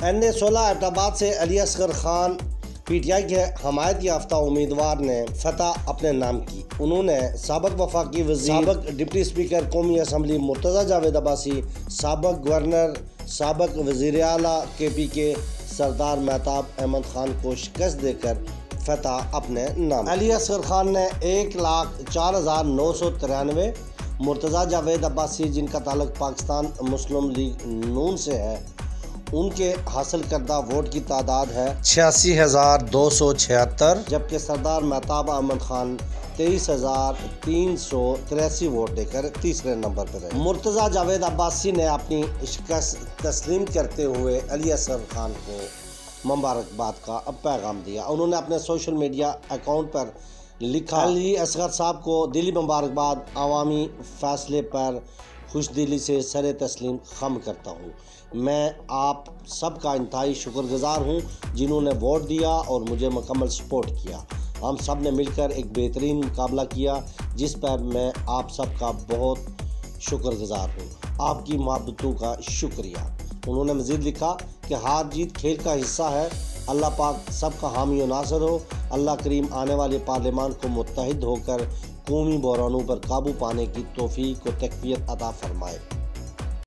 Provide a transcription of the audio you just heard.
NA-16 Abbott سے Ali Asghar Khan PTI کے حمایت یافتہ امیدوار نے فتح اپنے نام کی۔ انہوں نے سابق وفاقی وزیر، سابق ڈپٹی اسپیکر قومی اسمبلی مرتضیٰ جاوید عباسی، سابق گورنر، سابق وزیر اعلیٰ KP کے سردار مہتاب احمد خان کو شکست دے کر فتح اپنے نام۔ علی اصغر خان نے 1,04,993، مرتضیٰ جاوید عباسی جن کا تعلق پاکستان مسلم لیگ نون سے ہے، ان کے حاصل کردہ ووٹ کی تعداد ہے 86,276، جبکہ سردار مہتاب احمد خان 23,383 ووٹ لے کر تیسرے نمبر پر رہے۔ مرتضیٰ جاوید عباسی نے اپنی شکست تسلیم کرتے ہوئے علی اصغر خان کو مبارکباد کا پیغام دیا۔ انہوں نے اپنے سوشل میڈیا اکاؤنٹ پر لکھا، علی اصغر صاحب کو دلی مبارکباد، عوامی فیصلے پر خوش دلی سے سر تسلیم خم کرتا ہوں۔ میں آپ سب کا انتہائی شکر گزار ہوں جنہوں نے ووٹ دیا اور مجھے مکمل سپورٹ کیا۔ ہم سب نے مل کر ایک بہترین مقابلہ کیا جس پر میں آپ سب کا بہت شکر گزار ہوں۔ آپ کی محبتوں کا شکریہ۔ انہوں نے مزید لکھا کہ ہار جیت کھیل کا حصہ ہے، اللہ پاک سب کا حامی و ناصر ہو، اللہ کریم آنے والے پارلیمان کو متحد ہو کر قومی بحرانوں پر قابو پانے کی توفیق و تقویت عطا فرمائے۔